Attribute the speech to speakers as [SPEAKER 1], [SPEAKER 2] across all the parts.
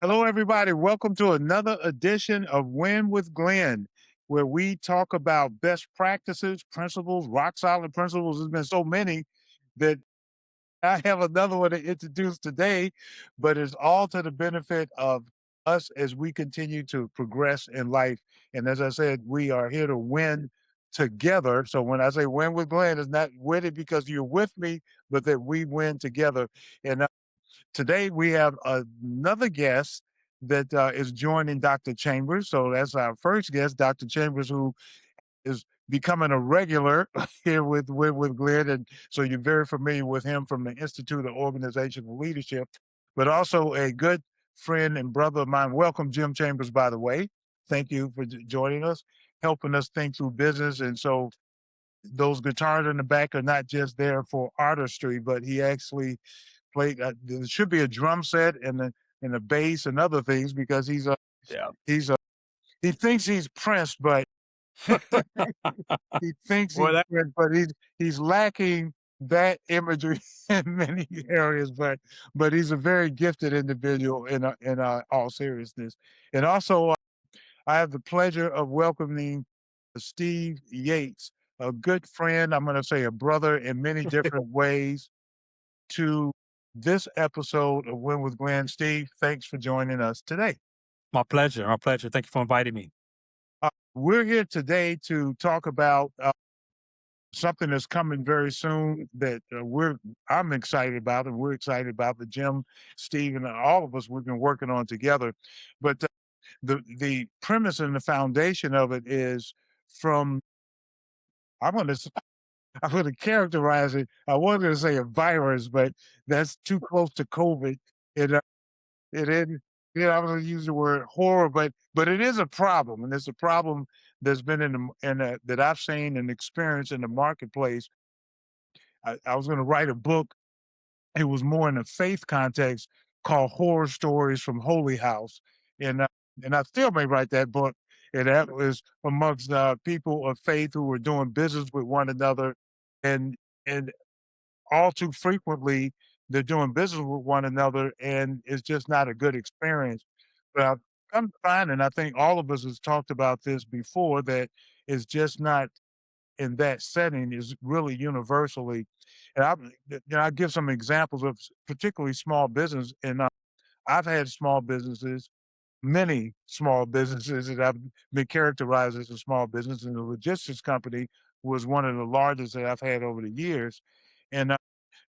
[SPEAKER 1] Hello, everybody. Welcome to another edition of Win with Glenn, where we talk about best practices, principles, rock solid principles. There's been so many that I have another one to introduce today, but it's all to the benefit of us as we continue to progress in life. And as I said, we are here to win together. So when I say win with Glenn, it's not win it because you're with me, but that we win together. And today we have another guest that is joining Dr. Chambers. So that's our first guest, Dr. Chambers, who is becoming a regular here with Glenn. And so you're very familiar with him from the Institute of Organizational Leadership, but also a good friend and brother of mine. Welcome, Jim Chambers, by the way. Thank you for joining us, helping us think through business. And so those guitars in the back are not just there for artistry, but he actually played. There should be a drum set and a bass and other things because
[SPEAKER 2] Yeah.
[SPEAKER 1] he's a he thinks he's Prince, but he thinks he's
[SPEAKER 2] Well, that
[SPEAKER 1] Prince, but he's lacking that imagery in many areas. But he's a very gifted individual in all seriousness. And also, I have the pleasure of welcoming Steve Yates, a good friend. I'm going to say a brother in many different ways to this episode of Win with Glenn. Steve, thanks for joining us today.
[SPEAKER 2] my pleasure. My pleasure. Thank you for inviting me.
[SPEAKER 1] We're here today to talk about something that's coming very soon that I'm excited about, and we're excited about. The Jim, Steve, and all of us we've been working on together. But the premise and the foundation of it is from I'm going to I'm going to characterize it. I wasn't going to say a virus, but that's too close to COVID. It It isn't, I'm gonna use the word horror, but it is a problem, and it's a problem that's been that I've seen and experienced in the marketplace. I was gonna write a book. It was more in a faith context called Horror Stories from Holy House, and uh, and I still may write that book. And that was amongst people of faith who were doing business with one another, and and all too frequently, they're doing business with one another, and it's just not a good experience. But I've come to find, and I think all of us has talked about this before, that it's just not in that setting is really universally. And I give some examples of particularly small business, and I've had small businesses, many small businesses that I've been characterized as a small business, and the logistics company was one of the largest that I've had over the years. And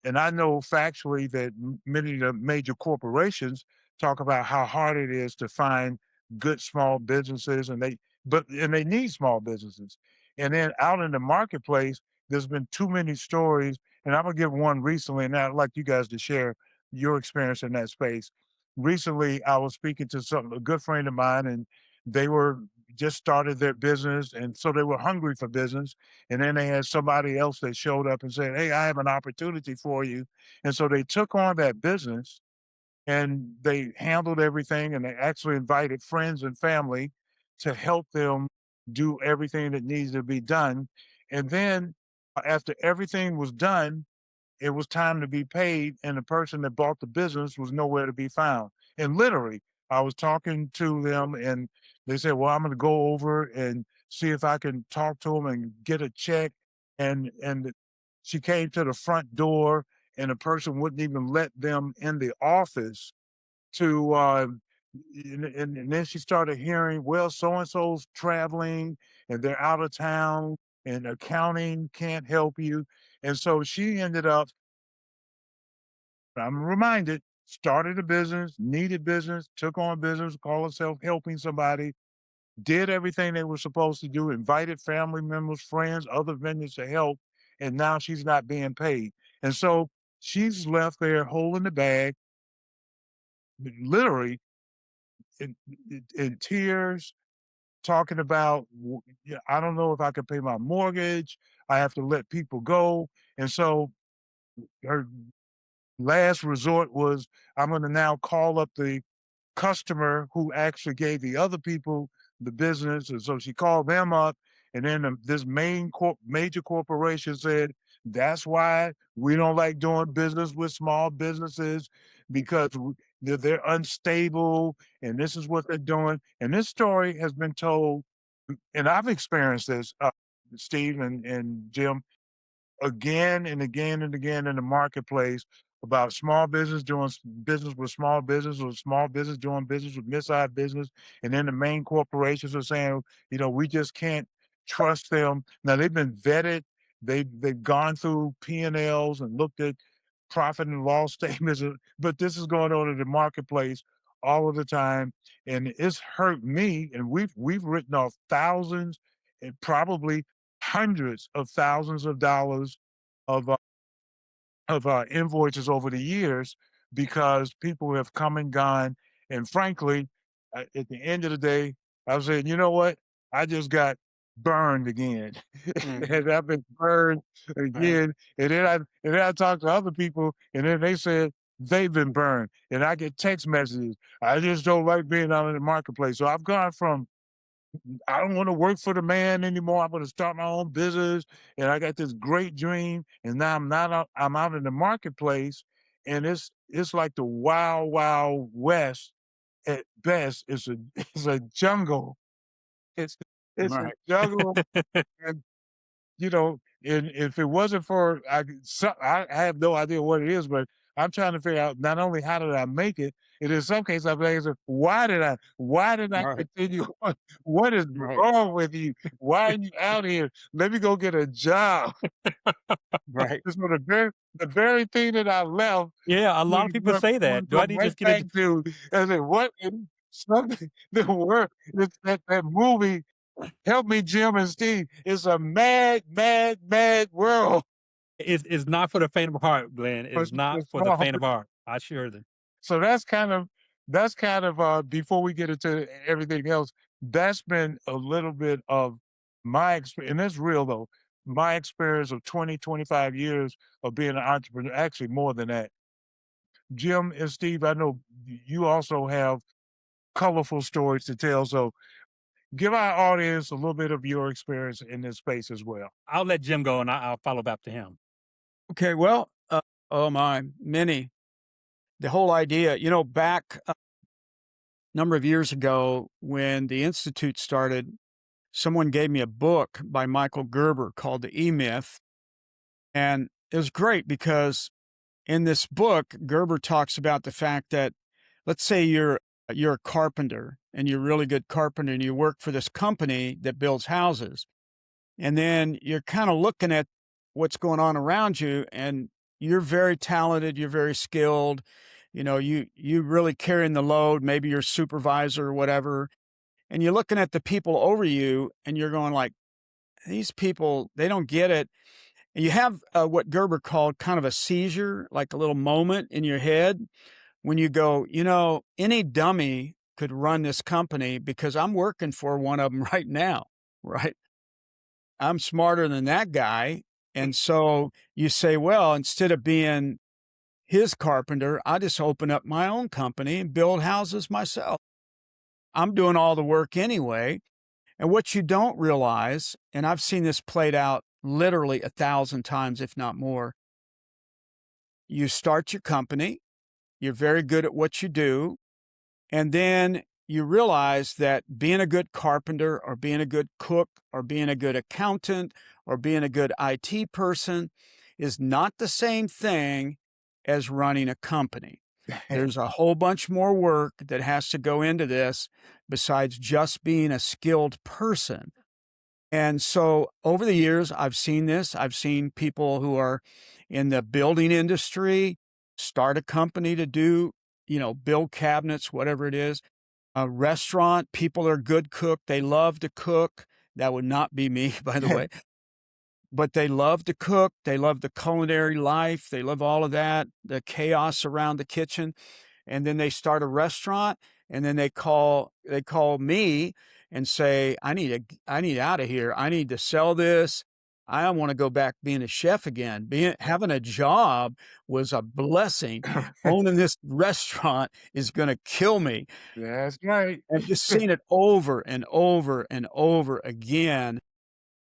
[SPEAKER 1] and I know factually that many of the major corporations talk about how hard it is to find good small businesses, and they need small businesses. And then out in the marketplace, there's been too many stories, and I'm gonna give one recently, and I'd like you guys to share your experience in that space. Recently, I was speaking to a good friend of mine, and they were just started their business, and so they were hungry for business, and then they had somebody else that showed up and said, "Hey, I have an opportunity for you." And so they took on that business and they handled everything, and they actually invited friends and family to help them do everything that needs to be done. And then after everything was done, it was time to be paid, and the person that bought the business was nowhere to be found. And literally, I was talking to them, and they said, "Well, I'm going to go over and see if I can talk to them and get a check." And she came to the front door, and the person wouldn't even let them in the office to. And then she started hearing, well, so and so's traveling, and they're out of town, and accounting can't help you. And so she ended up, I'm reminded, started a business, needed business, took on business, called herself helping somebody, did everything they were supposed to do, invited family members, friends, other vendors to help, and now she's not being paid. And so she's left there holding the bag, literally in tears, talking about, "Yeah, I don't know if I can pay my mortgage. I have to let people go." And so her last resort was, I'm going to now call up the customer who actually gave the other people the business. And so she called them up, and then this major corporation said, "That's why we don't like doing business with small businesses. because they're unstable and this is what they're doing. And this story has been told, and I've experienced this, Steve and Jim, again and again and again in the marketplace about small business doing business with small business, or small business doing business with mid-sized business. And then the main corporations are saying, we just can't trust them. Now they've been vetted. They've gone through P&Ls and looked at profit and loss statements, but this is going on in the marketplace all of the time. And it's hurt me. And we've written off thousands and probably hundreds of thousands of dollars of invoices over the years because people have come and gone. And frankly, at the end of the day, I was saying, you know what? I just got burned again,
[SPEAKER 3] Mhm.
[SPEAKER 1] and I've been burned
[SPEAKER 3] Right.
[SPEAKER 1] again. And then I talked to other people, and then they said they've been burned. And I get text messages. I just don't like being out in the marketplace. So I've gone from I don't want to work for the man anymore. I'm going to start my own business, and I got this great dream. And now I'm not out. I'm out in the marketplace, and it's like the wild, wild west at best. It's a it's a jungle. It's it's a
[SPEAKER 3] Right.
[SPEAKER 1] jungle, and and if it wasn't for I have no idea what it is, but I'm trying to figure out not only how did I make it, and in some cases I'm asking, why did I
[SPEAKER 3] Right.
[SPEAKER 1] continue on? What is
[SPEAKER 3] Right.
[SPEAKER 1] wrong with you? Why are you out here? Let me go get a job.
[SPEAKER 3] Right.
[SPEAKER 1] It's for the very thing that I left,
[SPEAKER 2] Yeah, a lot of
[SPEAKER 1] we
[SPEAKER 2] people
[SPEAKER 1] went
[SPEAKER 2] say
[SPEAKER 1] we
[SPEAKER 2] that. Do I
[SPEAKER 1] come
[SPEAKER 2] need to
[SPEAKER 1] right
[SPEAKER 2] just get a
[SPEAKER 1] back to. I said, what in something the word that movie Help Me, Jim and Steve. It's a mad, mad, mad world
[SPEAKER 2] It's not for the faint of heart, Glenn.
[SPEAKER 1] for
[SPEAKER 2] It's not for the
[SPEAKER 1] small.
[SPEAKER 2] faint of heart. I assure them.
[SPEAKER 1] So that's kind of before we get into everything else, that's been a little bit of my experience, and it's real though. My experience of 20, 25 years of being an entrepreneur, actually more than that. Jim and Steve, I know you also have colorful stories to tell. So give our audience a little bit of your experience in this space as well.
[SPEAKER 2] I'll let Jim go, and I'll follow back to him.
[SPEAKER 3] Okay. Well, oh my, many. The whole idea, back a number of years ago when the Institute started, someone gave me a book by Michael Gerber called The E-Myth. And it was great because in this book, Gerber talks about the fact that, let's say you're a carpenter and you're a really good carpenter and you work for this company that builds houses. And then you're kind of looking at what's going on around you and you're very talented, you're very skilled, you really carrying the load, maybe you're a supervisor or whatever. And you're looking at the people over you and you're going like, these people, they don't get it. And you have what Gerber called kind of a seizure, like a little moment in your head when you go, any dummy could run this company because I'm working for one of them right now, right? I'm smarter than that guy. And so you say, well, instead of being his carpenter, I just open up my own company and build houses myself. I'm doing all the work anyway. And what you don't realize, and I've seen this played out literally 1,000 times, if not more, you start your company, you're very good at what you do, and then you realize that being a good carpenter or being a good cook or being a good accountant or being a good IT person is not the same thing as running a company. There's a whole bunch more work that has to go into this besides just being a skilled person. And so over the years, I've seen this. I've seen people who are in the building industry start a company to do, build cabinets, whatever it is. A restaurant, people are good cook. They love to cook. That would not be me, by the way. But they love to cook. They love the culinary life. They love all of that, the chaos around the kitchen. And then they start a restaurant and then they call me and say, I need out of here. I need to sell this. I don't want to go back being a chef again. Having a job was a blessing. Owning this restaurant is going to kill me.
[SPEAKER 1] That's right.
[SPEAKER 3] I've just seen it over and over and over again.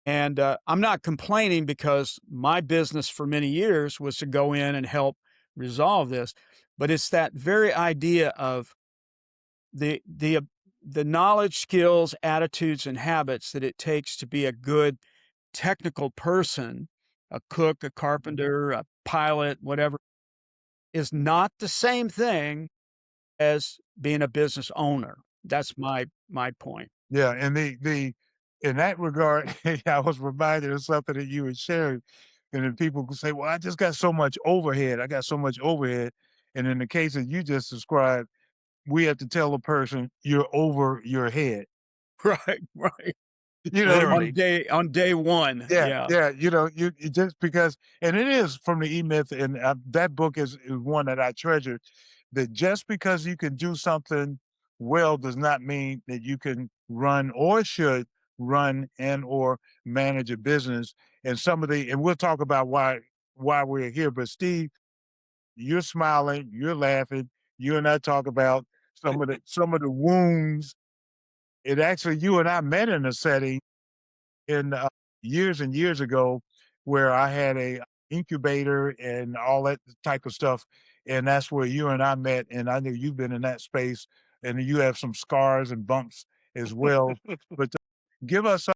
[SPEAKER 3] And I'm not complaining because my business for many years was to go in and help resolve this. but it's that very idea of the knowledge, skills, attitudes, and habits that it takes to be a good technical person, a cook, a carpenter, a pilot, whatever, is not the same thing as being a business owner. That's my point.
[SPEAKER 1] Yeah, and the in that regard, I was reminded of something that you were sharing, and then people could say, "Well, I just got so much overhead. I got so much overhead." And in the case that you just described, we have to tell a person, "You're over your head."
[SPEAKER 3] Right, right.
[SPEAKER 1] You know what I mean?
[SPEAKER 2] Literally.
[SPEAKER 3] On day one,
[SPEAKER 1] Yeah,
[SPEAKER 3] yeah.
[SPEAKER 1] yeah, you just because, and it is from the E-Myth, and, that book is one that I treasure, that just because you can do something well does not mean that you can run or should run and or manage a business. And and we'll talk about why we're here, but Steve, you're smiling, you're laughing, you and I talk about some of the wounds. It actually, you and I met in a setting in years and years ago where I had a incubator and all that type of stuff, and that's where you and I met. And I knew you've been in that space, and you have some scars and bumps as well. But give us a,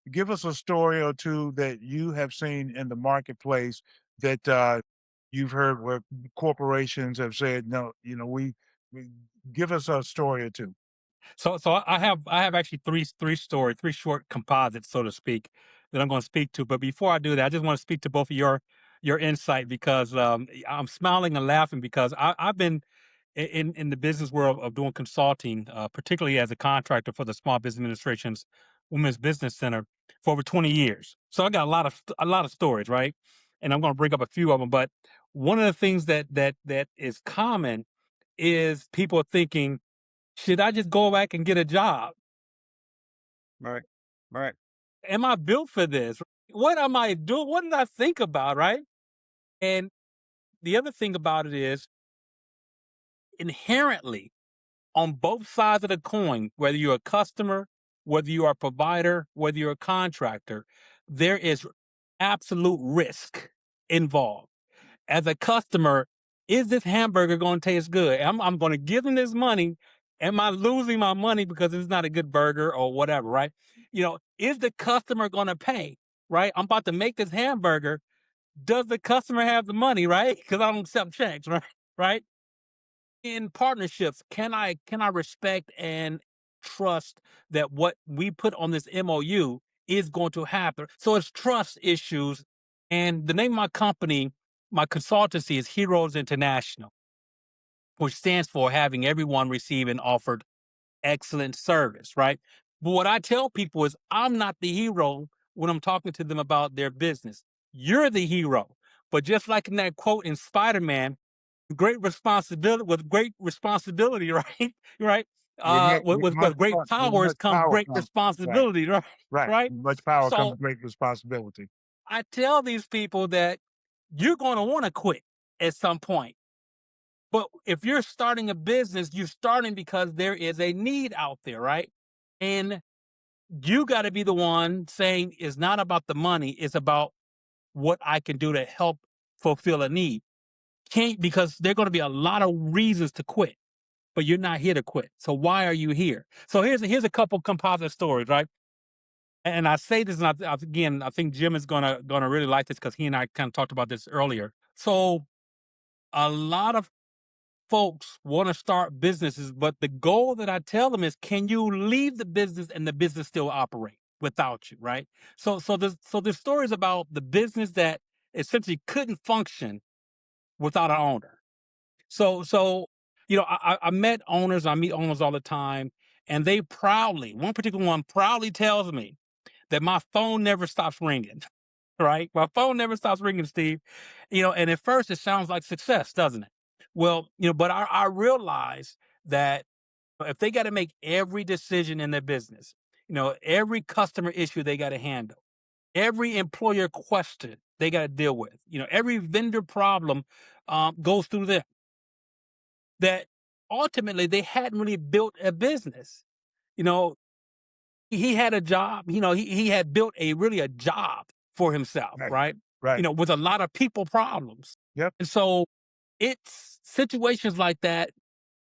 [SPEAKER 1] give us a story or two that you have seen in the marketplace that you've heard where corporations have said no. We give us a story or two.
[SPEAKER 2] So I have actually three short composites, so to speak, that I'm going to speak to. But before I do that, I just want to speak to both of your insight because I'm smiling and laughing because I've been in the business world of doing consulting, particularly as a contractor for the Small Business Administration's Women's Business Center for over 20 years. So I got a lot of stories, right? And I'm going to bring up a few of them. But one of the things that is common is people thinking, should I just go back and get a job?
[SPEAKER 3] Right, right.
[SPEAKER 2] Am I built for this? What am I doing? What did I think about, right? And the other thing about it is inherently on both sides of the coin, whether you're a customer, whether you are a provider, whether you're a contractor, there is absolute risk involved. As a customer, is this hamburger going to taste good? I'm going to give them this money. Am I losing my money because it's not a good burger or whatever, right? Is the customer going to pay, right? I'm about to make this hamburger. Does the customer have the money, right? Because I don't accept checks, right? Right? In partnerships, can I respect and trust that what we put on this MOU is going to happen? So it's trust issues. And the name of my company, my consultancy is Heroes International, which stands for having everyone receive and offered excellent service, right? But what I tell people is I'm not the hero when I'm talking to them about their business. You're the hero. But just like in that quote in Spider-Man, great responsibility, right? Right? With great
[SPEAKER 1] With
[SPEAKER 2] powers
[SPEAKER 1] much
[SPEAKER 2] come
[SPEAKER 1] power
[SPEAKER 2] great
[SPEAKER 1] comes, right,
[SPEAKER 2] responsibility, right?
[SPEAKER 1] right.
[SPEAKER 2] Right?
[SPEAKER 1] With much power comes
[SPEAKER 2] So
[SPEAKER 1] great responsibility.
[SPEAKER 2] I tell these people that you're going to want to quit at some point. But if you're starting a business, you're starting because there is a need out there, right? And you got to be the one saying it's not about the money, it's about what I can do to help fulfill a need. Can't Because there are going to be a lot of reasons to quit, but you're not here to quit. So why are you here? So here's a couple composite stories, right? And I say this, and again, I think Jim is gonna really like this because he and I kind of talked about this earlier. So a lot of folks want to start businesses, but the goal that I tell them is, can you leave the business and the business still operate without you, right? So there's stories about the business that essentially couldn't function without an owner. So I met owners, I meet owners all the time, and they proudly, one particular one proudly tells me that my phone never stops ringing, right? My phone never stops ringing, Steve. And at first it sounds like success, doesn't it? Well, but I realize that if they got to make every decision in their business, every customer issue they got to handle, every employer question they got to deal with, every vendor problem goes through them, that ultimately they hadn't really built a business. You know, he had a job, he had built a job for himself,
[SPEAKER 1] Right,
[SPEAKER 2] right?
[SPEAKER 1] right.
[SPEAKER 2] With a lot of people problems.
[SPEAKER 1] Yep.
[SPEAKER 2] And so it's situations like that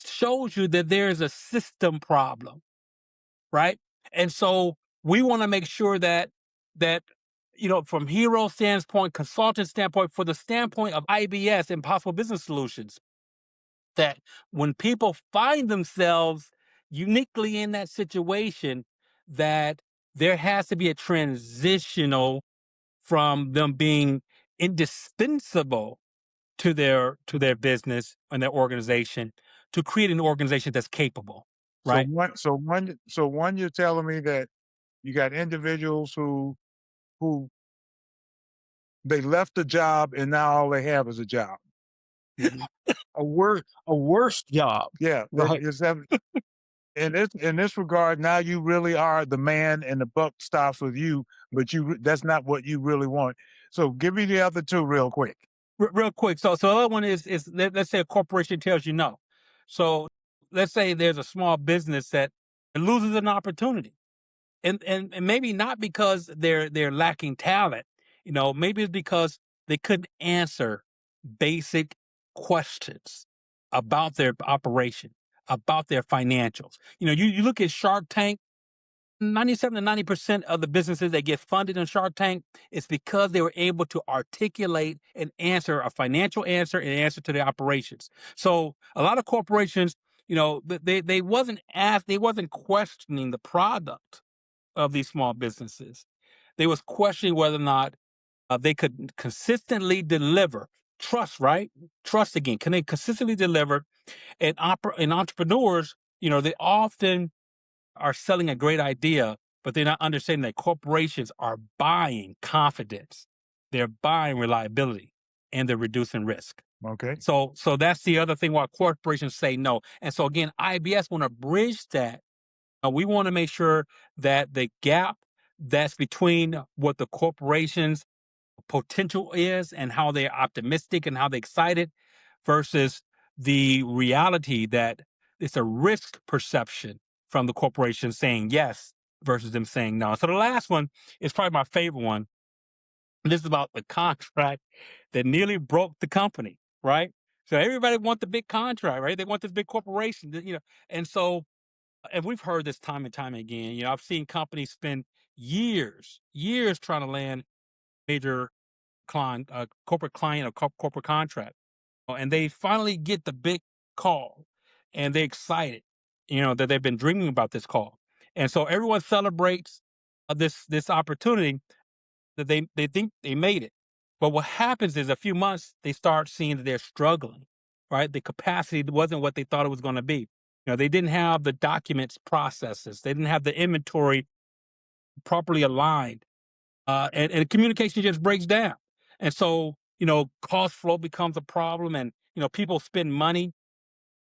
[SPEAKER 2] shows you that there is a system problem, right? And so we want to make sure that from hero standpoint, consultant standpoint, for the standpoint of IBS, Impossible Business Solutions, that when people find themselves uniquely in that situation, that there has to be a transitional from them being indispensable to their business and their organization to create an organization that's capable,
[SPEAKER 1] So
[SPEAKER 2] right?
[SPEAKER 1] one, you're telling me that you got individuals who they left the job and now all they have is a job.
[SPEAKER 2] Mhm.
[SPEAKER 3] A worse job.
[SPEAKER 1] Yeah,
[SPEAKER 3] Right.
[SPEAKER 1] is that in this regard, now you really are the man and the buck stops with you, but that's not what you really want. So give me the other two real quick.
[SPEAKER 2] Real quick, so the other one is let's say a corporation tells you no. So let's say there's a small business that loses an opportunity, and maybe not because they're lacking talent. Maybe it's because they couldn't answer basic questions about their operation, about their financials. You look at Shark Tank. 97 to 90% of the businesses that get funded in Shark Tank is because they were able to articulate and answer a financial answer and answer to their operations. So a lot of corporations, they wasn't questioning the product of these small businesses. They was questioning whether or not they could consistently deliver trust, right? Trust again. Can they consistently deliver? And entrepreneurs, they often are selling a great idea, but they're not understanding that corporations are buying confidence, they're buying reliability, and they're reducing risk.
[SPEAKER 1] Okay.
[SPEAKER 2] So that's the other thing why corporations say no. And so again, IBS want to bridge that. We want to make sure that the gap that's between what the corporations potential is and how they're optimistic and how they're excited versus the reality that it's a risk perception from the corporation saying yes versus them saying no. So the last one is probably my favorite one. This is about the contract that nearly broke the company, right? So everybody wants the big contract, right? They want this big corporation, and so, and we've heard this time and time again. I've seen companies spend years trying to land major corporate client or corporate contract. And they finally get the big call and they're excited, that they've been dreaming about this call. And so everyone celebrates this opportunity that they think they made it. But what happens is a few months, they start seeing that they're struggling, right? The capacity wasn't what they thought it was going to be. They didn't have the documents processes. They didn't have the inventory properly aligned and communication just breaks down. And so, cost flow becomes a problem, and people spend money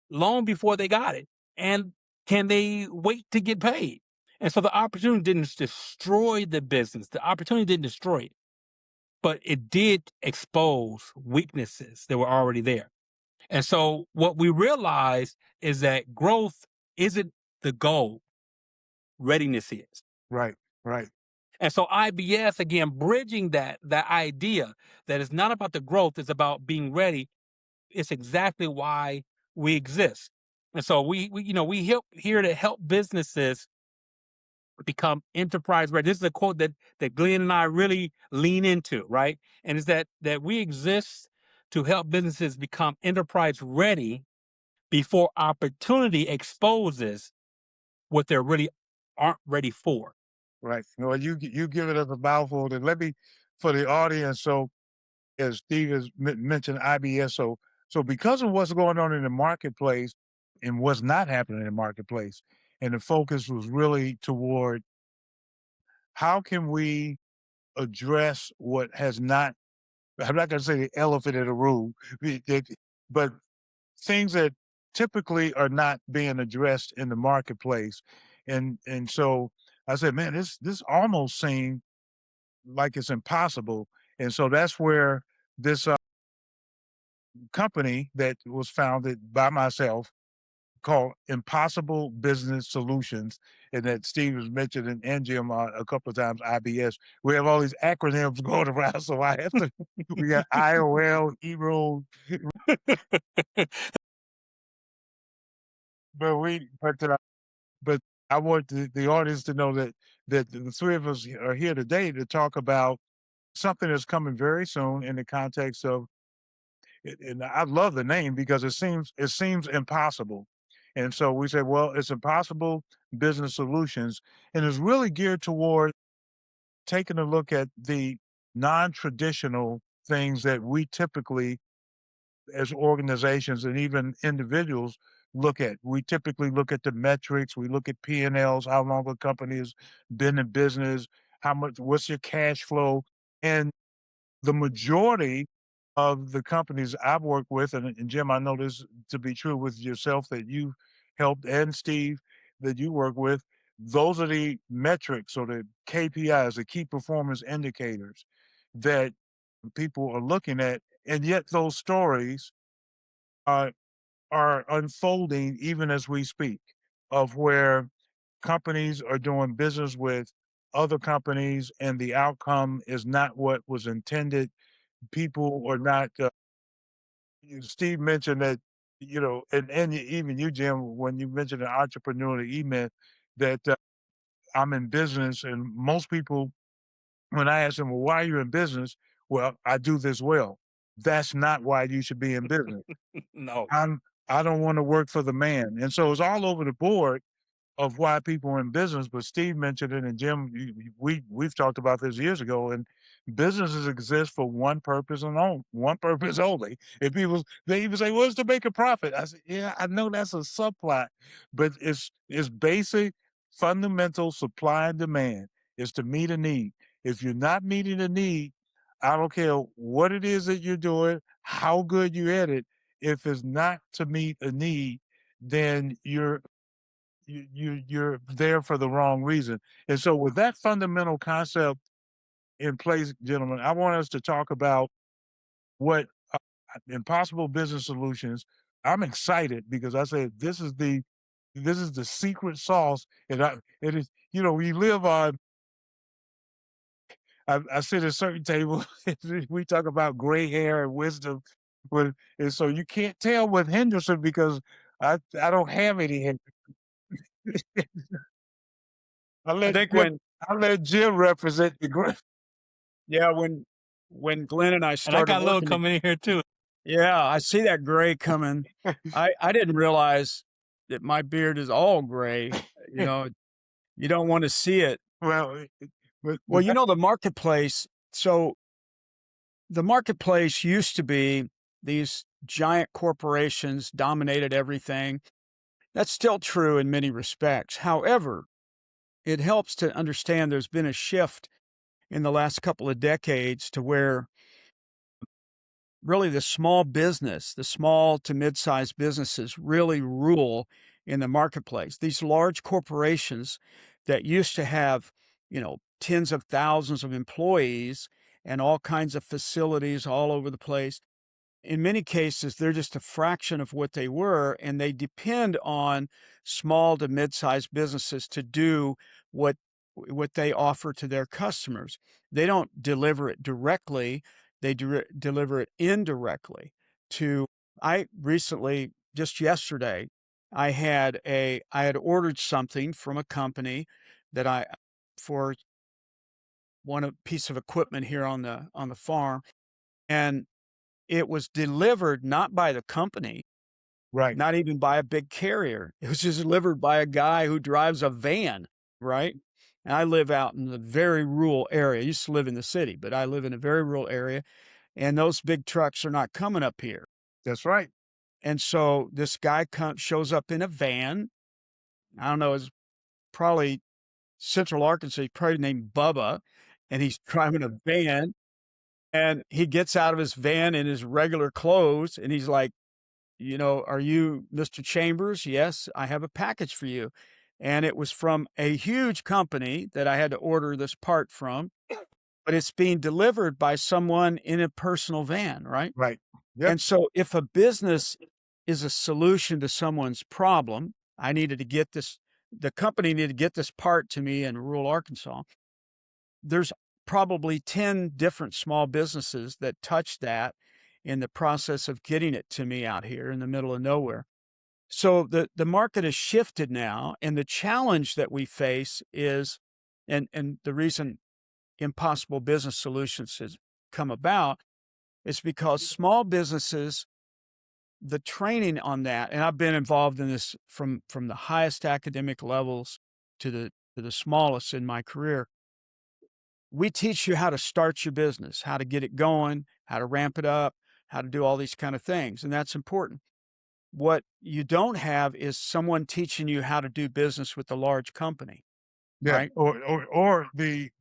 [SPEAKER 2] long before they got it. And can they wait to get paid? And so the opportunity didn't destroy the business. The opportunity didn't destroy it, but it did expose weaknesses that were already there. And so what we realize is that growth isn't the goal, readiness is.
[SPEAKER 1] Right. Right.
[SPEAKER 2] And so IBS, again, bridging that idea that it's not about the growth, it's about being ready. It's exactly why we exist. And so we help here to help businesses become enterprise ready. This is a quote that Glenn and I really lean into, right? And is that we exist to help businesses become enterprise ready before opportunity exposes what they're really aren't ready for.
[SPEAKER 1] Right. Well, you give it as a mouthful. And let me, for the audience, so as Steve has mentioned IBS, so because of what's going on in the marketplace and what's not happening in the marketplace, and the focus was really toward how can we address what has not, I'm not going to say the elephant in the room, but things that typically are not being addressed in the marketplace. And so I said, man, this almost seemed like it's impossible. And so that's where this company that was founded by myself called Impossible Business Solutions, and that Steve has mentioned and Jim a couple of times, IBS. We have all these acronyms going around, so I have to. We got IOL, ERO, but but I want the audience to know that the three of us are here today to talk about something that's coming very soon in the context of, and I love the name because it seems impossible. And so we say, well, it's Impossible Business Solutions, and it's really geared toward taking a look at the non-traditional things that we typically, as organizations and even individuals, look at. We typically look at the metrics, we look at P&Ls, how long a company has been in business, what's your cash flow, and the majority of the companies I've worked with, and Jim, I know this to be true with yourself that you've helped, and Steve that you work with, those are the metrics or the KPIs, the key performance indicators that people are looking at. And yet those stories are are unfolding even as we speak, of where companies are doing business with other companies and the outcome is not what was intended. People are not. Steve mentioned that, and even you, Jim, when you mentioned an entrepreneur email, that I'm in business, and most people, when I ask them, well, why are you in business? Well, I do this well. That's not why you should be in business.
[SPEAKER 2] No.
[SPEAKER 1] I don't want to work for the man. And so it's all over the board of why people are in business. But Steve mentioned it, and Jim, we've talked about this years ago. And businesses exist for one purpose and one purpose only. And people, they even say, "Well, it's to make a profit." I said, "Yeah, I know that's a subplot, but it's basic, fundamental supply and demand. Is to meet a need. If you're not meeting a need, I don't care what it is that you're doing, how good you at it. If it's not to meet a need, then you're there for the wrong reason." And so with that fundamental concept in place, gentlemen, I want us to talk about what Impossible Business Solutions. I'm excited because I said this is the secret sauce, and it is, we live on. I sit at certain tables. We talk about gray hair and wisdom, and so you can't tell with Henderson because I don't have any hair. I
[SPEAKER 3] I
[SPEAKER 1] let
[SPEAKER 3] think
[SPEAKER 1] Jim I let Jim represent the gray.
[SPEAKER 3] yeah, when Glenn and I
[SPEAKER 2] And I
[SPEAKER 3] started
[SPEAKER 2] got a little
[SPEAKER 3] working,
[SPEAKER 2] coming in here too.
[SPEAKER 3] yeah, I see that gray coming. I didn't realize that my beard is all gray. You know, you don't want to see it.
[SPEAKER 1] Well,
[SPEAKER 3] Well, the marketplace. So the marketplace used to be these giant corporations dominated everything. That's still true in many respects. However, it helps to understand there's been a shift in the last couple of decades to where really the small business, the small to mid-sized businesses really rule in the marketplace. These large corporations that used to have, tens of thousands of employees and all kinds of facilities all over the place, in many cases, they're just a fraction of what they were, and they depend on small to mid-sized businesses to do what what they offer to their customers. They don't deliver it directly; they deliver it indirectly. To I recently, just yesterday, I had ordered something from a company that I for piece of equipment here on the farm, and it was delivered not by the company,
[SPEAKER 1] right.
[SPEAKER 3] not even by a big carrier. It was just delivered by a guy who drives a van, right? And I live out in the very rural area. I used to live in the city, but I live in a very rural area, and those big trucks are not coming up here.
[SPEAKER 1] That's right.
[SPEAKER 3] And so this guy shows up in a van. I don't know, it's probably Central Arkansas, he's probably named Bubba, and he's driving a van. And he gets out of his van in his regular clothes, and he's like, "Are you Mr. Chambers? Yes, I have a package for you." And it was from a huge company that I had to order this part from, but it's being delivered by someone in a personal van, right?
[SPEAKER 1] Right. Yep.
[SPEAKER 3] And so if a business is a solution to someone's problem. I needed to get this, the company needed to get this part to me in rural Arkansas. There's probably 10 different small businesses that touch that in the process of getting it to me out here in the middle of nowhere. So the market has shifted now, and the challenge that we face is, and the reason Impossible Business Solutions has come about is because small businesses, the training on that, and I've been involved in this from the highest academic levels to the smallest in my career. We teach you how to start your business, how to get it going, how to ramp it up, how to do all these kind of things, and that's important. What you don't have is someone teaching you how to do business with a large company,
[SPEAKER 1] Yeah,
[SPEAKER 3] right?
[SPEAKER 1] or the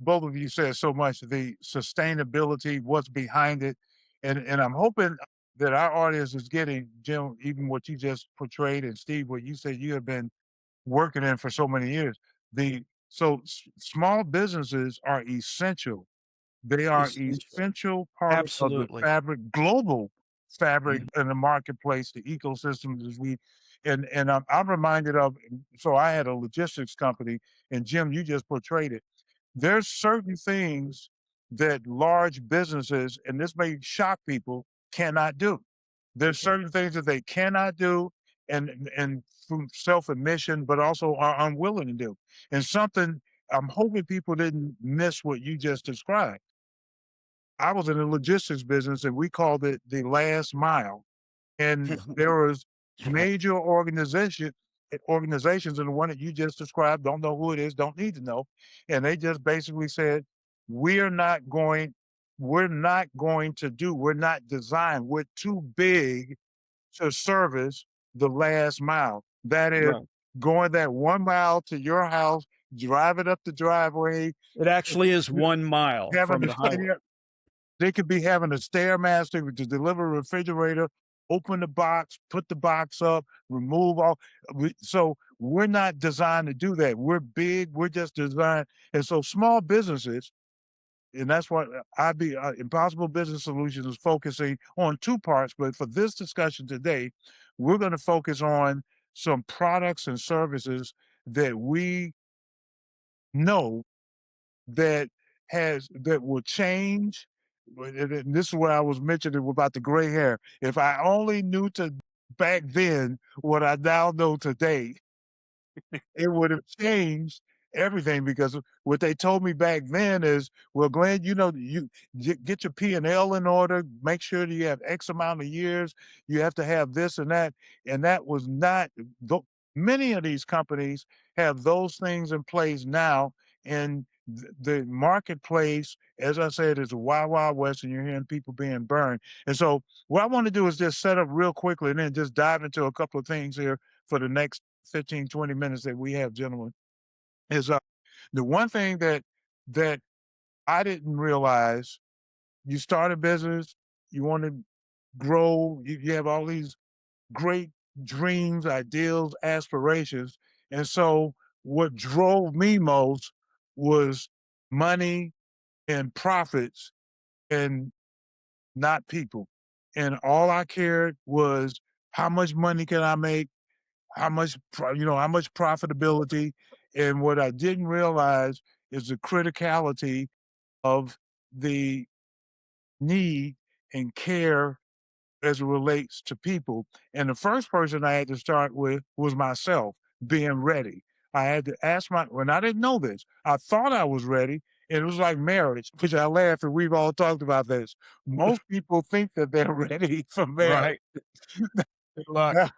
[SPEAKER 1] both of you said so much, the sustainability, what's behind it. And I'm hoping that our audience is getting, Jim, even what you just portrayed, and Steve, what you said you have been working in for so many years. Small businesses are essential. They are
[SPEAKER 3] Essential.
[SPEAKER 1] essential part of the
[SPEAKER 3] Absolutely.
[SPEAKER 1] fabric, global fabric
[SPEAKER 3] Mhm.
[SPEAKER 1] in the marketplace, the ecosystems as we, and I'm reminded of, so I had a logistics company, and Jim, you just portrayed it. There's certain things that large businesses, and this may shock people, cannot do. There's certain things that they cannot do, and from self-admission, but also are unwilling to do. And something I'm hoping people didn't miss what you just described. I was in the logistics business, and we called it the last mile. And there was major organizations, and the one that you just described, don't know who it is, don't need to know. And they just basically said, we're not going, we're not going to do, we're not designed, we're too big to service the last mile. That is
[SPEAKER 3] Right.
[SPEAKER 1] going that 1 mile to your house, drive it up the driveway,
[SPEAKER 3] It actually is 1 mile
[SPEAKER 1] having
[SPEAKER 3] from
[SPEAKER 1] to
[SPEAKER 3] the highway.
[SPEAKER 1] stay, they could be having a stairmaster to deliver a refrigerator, open the box, put the box up, remove all. So we're not designed to do that. We're big. We're just designed. And so small businesses, and that's what Impossible Business Solutions is focusing on two parts. But for this discussion today, we're going to focus on some products and services that we know that will change. And this is what I was mentioning about the gray hair. If I only knew to back then what I now know today, it would have changed everything, because what they told me back then is, well, Glenn, you get your P&L in order, make sure that you have X amount of years, you have to have this and that. And that was not, many of these companies have those things in place now. And the marketplace, as I said, is a wild, wild west, and you're hearing people being burned. And so what I want to do is just set up real quickly and then just dive into a couple of things here for the next 15, 20 minutes that we have, gentlemen, is the one thing that I didn't realize. You start a business, you want to grow, you have all these great dreams, ideals, aspirations. And so what drove me most was money and profits, and not people. And all I cared was, how much money can I make? How much profitability. And what I didn't realize is the criticality of the need and care as it relates to people. And the first person I had to start with was myself, being ready. I had to ask when I didn't know this, I thought I was ready. And it was like marriage, which I laugh, and we've all talked about this. Most people think that they're ready for marriage.
[SPEAKER 3] Right. Good luck.
[SPEAKER 1] Now,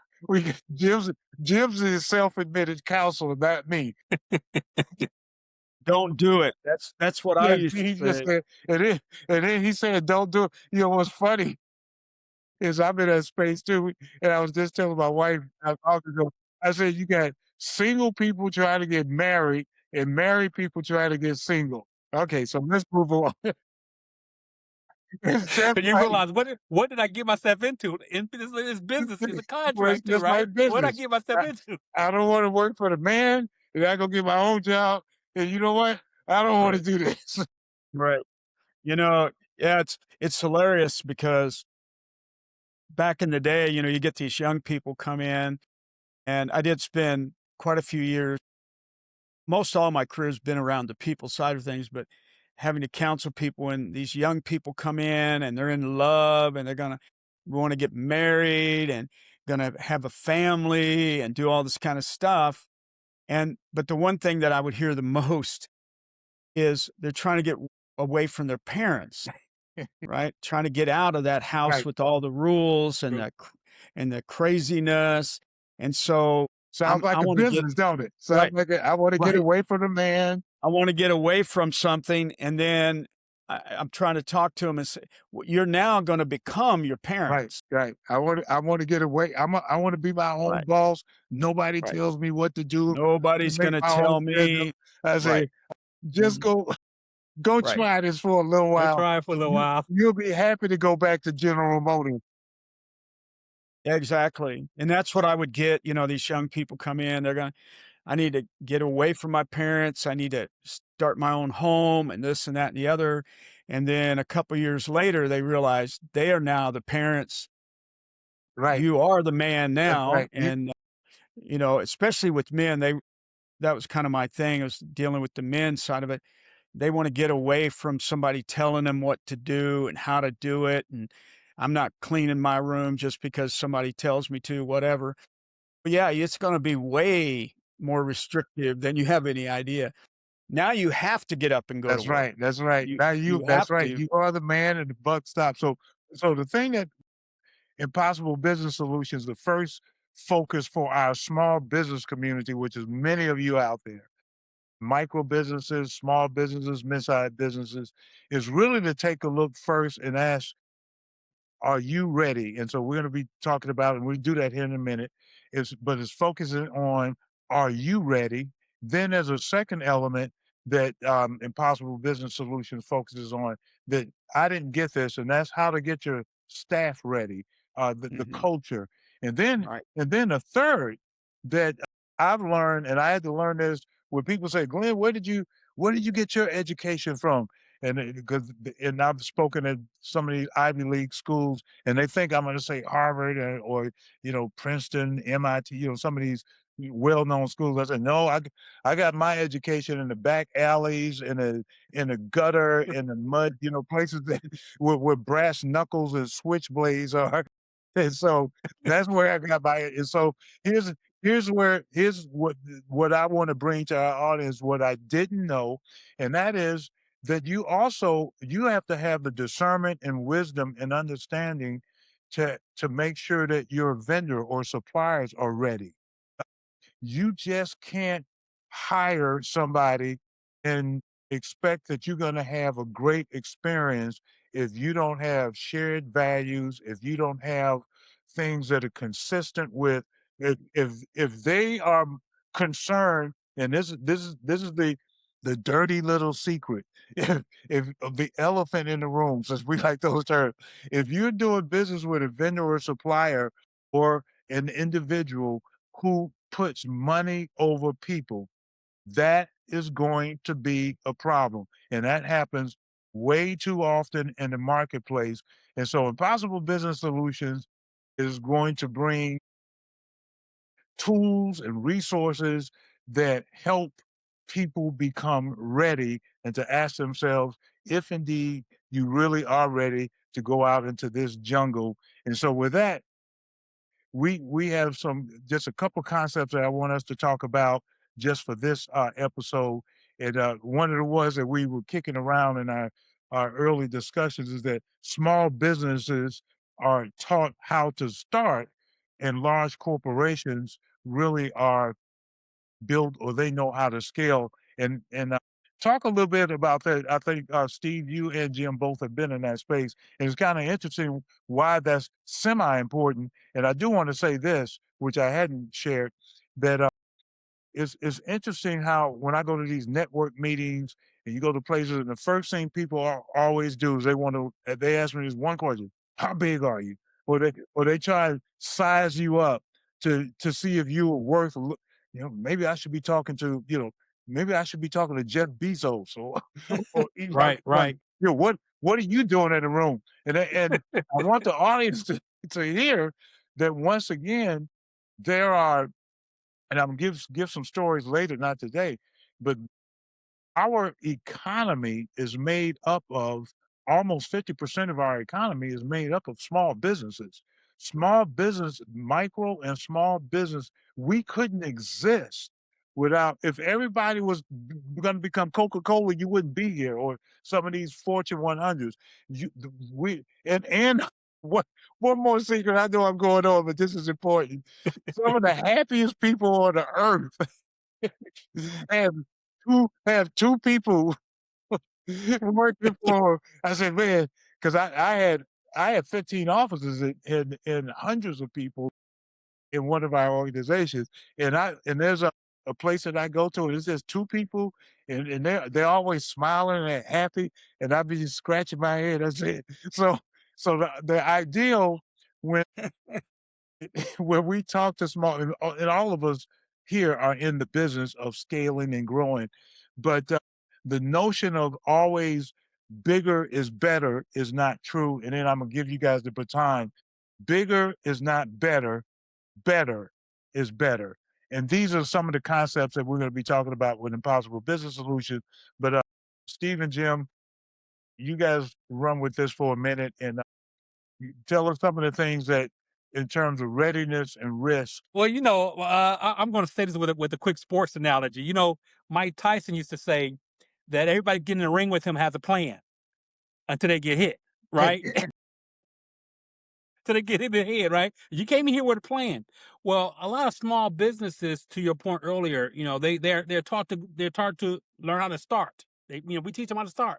[SPEAKER 1] Jim's is self-admitted counselor, not me.
[SPEAKER 3] Don't do it. That's what I
[SPEAKER 1] Yeah,
[SPEAKER 3] used to
[SPEAKER 1] he just
[SPEAKER 3] say.
[SPEAKER 1] said, and then he said, "Don't do it." What's funny is I'm in that space too, and I was just telling my wife, I was talking to her, I said, "You got single people trying to get married, and married people trying to get single." Okay, so let's move on. It's just
[SPEAKER 2] And you
[SPEAKER 1] like
[SPEAKER 2] realize what did I get myself into? In this business is a
[SPEAKER 1] well, it's
[SPEAKER 2] contract too,
[SPEAKER 1] just
[SPEAKER 2] right?
[SPEAKER 1] like
[SPEAKER 2] What did I
[SPEAKER 1] business.
[SPEAKER 2] get myself
[SPEAKER 1] I,
[SPEAKER 2] into?
[SPEAKER 1] I don't want to work for the man, and I go get my own job. And you know what? I don't want to
[SPEAKER 3] Right.
[SPEAKER 1] do this.
[SPEAKER 3] Right. You know, yeah, it's hilarious because back in the day, you get these young people come in, and I did spend quite a few years. Most all my career has been around the people side of things, but having to counsel people when these young people come in and they're in love and they're gonna want to get married and gonna have a family and do all this kind of stuff. But the one thing that I would hear the most is they're trying to get away from their parents, right? Trying to get out of that house
[SPEAKER 1] Right.
[SPEAKER 3] with all the rules and the craziness. And so
[SPEAKER 1] Sounds
[SPEAKER 3] I
[SPEAKER 1] like a
[SPEAKER 3] want to get
[SPEAKER 1] business, don't it? Sounds
[SPEAKER 3] right,
[SPEAKER 1] like I want to get
[SPEAKER 3] right.
[SPEAKER 1] away from the man.
[SPEAKER 3] I want to get away from something, and then I'm trying to talk to them and say, "You're now going to become your
[SPEAKER 1] Right,
[SPEAKER 3] parents."
[SPEAKER 1] right. I want to get away. I want to be my own
[SPEAKER 3] Right,
[SPEAKER 1] boss. Nobody
[SPEAKER 3] right.
[SPEAKER 1] tells me what to do. I
[SPEAKER 3] Nobody's
[SPEAKER 1] make
[SPEAKER 3] going to
[SPEAKER 1] my own
[SPEAKER 3] tell
[SPEAKER 1] schedule.
[SPEAKER 3] me.
[SPEAKER 1] I
[SPEAKER 3] Right,
[SPEAKER 1] say, just
[SPEAKER 3] mhm,
[SPEAKER 1] go
[SPEAKER 3] right.
[SPEAKER 1] try this for a little
[SPEAKER 2] Go
[SPEAKER 1] while.
[SPEAKER 2] try it for a little
[SPEAKER 1] You
[SPEAKER 2] while.
[SPEAKER 1] you'll be happy to go back to General Motors.
[SPEAKER 3] Exactly, and that's what I would get. These young people come in. I need to get away from my parents. I need to start my own home, and this and that and the other. And then a couple years later, they realize they are now the parents.
[SPEAKER 1] Right.
[SPEAKER 3] You are the man
[SPEAKER 1] That's
[SPEAKER 3] now,
[SPEAKER 1] right.
[SPEAKER 3] and especially with men, that was kind of my thing. I was dealing with the men side of it. They want to get away from somebody telling them what to do and how to do it. And I'm not cleaning my room just because somebody tells me to, whatever. But yeah, it's going to be way more restrictive than you have any idea. Now you have to get up and go to
[SPEAKER 1] That's
[SPEAKER 3] work.
[SPEAKER 1] right. That's right. Now
[SPEAKER 3] You
[SPEAKER 1] that's
[SPEAKER 3] have
[SPEAKER 1] right.
[SPEAKER 3] to.
[SPEAKER 1] You are the man and the buck stops. So the thing that Impossible Business Solutions, the first focus for our small business community, which is many of you out there, micro businesses, small businesses, mid-sized businesses, is really to take a look first and ask, are you ready? And so we're going to be talking about, and we'll do that here in a minute. But it's focusing on, are you ready? Then there's a second element that Impossible Business Solutions focuses on that I didn't get this, and that's how to get your staff ready, the
[SPEAKER 3] Mhm.
[SPEAKER 1] culture, and then
[SPEAKER 3] Right.
[SPEAKER 1] a third that I've learned, and I had to learn this when people say, "Glenn, where did you get your education from?" And I've spoken at some of these Ivy League schools, and they think I'm going to say Harvard or Princeton, MIT, some of these well-known schools. I said no, I got my education in the back alleys, in the gutter, in the mud, places that where brass knuckles and switchblades are. And so that's where I got my. And so here's here's what I want to bring to our audience, what I didn't know, and that is that you have to have the discernment and wisdom and understanding to make sure that your vendor or suppliers are ready. You just can't hire somebody and expect that you're going to have a great experience if you don't have shared values, if you don't have things that are consistent with, if they are concerned, and this is the dirty little secret. If the elephant in the room, since we like those terms, if you're doing business with a vendor or supplier or an individual who puts money over people, that is going to be a problem. And that happens way too often in the marketplace. And so Impossible Business Solutions is going to bring tools and resources that help people become ready and to ask themselves if indeed you really are ready to go out into this jungle. And so with that, we have just a couple concepts that I want us to talk about just for this episode. And one of the ones that we were kicking around in our early discussions is that small businesses are taught how to start, and large corporations really are built, or they know how to scale. And talk a little bit about that. I think Steve, you and Jim both have been in that space, and it's kind of interesting why that's semi important. And I do want to say this, which I hadn't shared, that it's interesting how when I go to these network meetings and you go to places, and the first thing people always do is they ask me this one question: how big are you? Or they try to size you up to see if you are worth. Maybe I should be talking to maybe I should be talking to Jeff Bezos or or Elon
[SPEAKER 2] Right,
[SPEAKER 1] Musk.
[SPEAKER 2] right.
[SPEAKER 1] What are you doing in the room? And I want the audience to to hear that once again, there are, and I'm give some stories later, not today, but our economy is made up of almost 50% of our economy is made up of small businesses. Small business, micro and small business, we couldn't exist without, if everybody was going to become Coca-Cola, you wouldn't be here, or some of these Fortune 100s. And what one more secret, I know I'm going on, but this is important. Some of the happiest people on the earth have have two people working for. I said, man, because I had 15 offices and hundreds of people in one of our organizations, and there's a place that I go to, and it's just two people, and they're always smiling and happy, and I be just scratching my head. I said, so the ideal when when we talk to small, and all of us here are in the business of scaling and growing, but the notion of always bigger is better is not true. And then I'm gonna give you guys the baton. Bigger is not better. Better is better. And these are some of the concepts that we're going to be talking about with Impossible Business Solutions. But Steve and Jim, you guys run with this for a minute and tell us some of the things that, in terms of readiness and risk.
[SPEAKER 2] Well, I'm going to say this with a quick sports analogy. Mike Tyson used to say that everybody getting in the ring with him has a plan until they get hit, right? Till they get hit in the head, right? You came in here with a plan. Well, a lot of small businesses, to your point earlier, they're taught to learn how to start. We teach them how to start.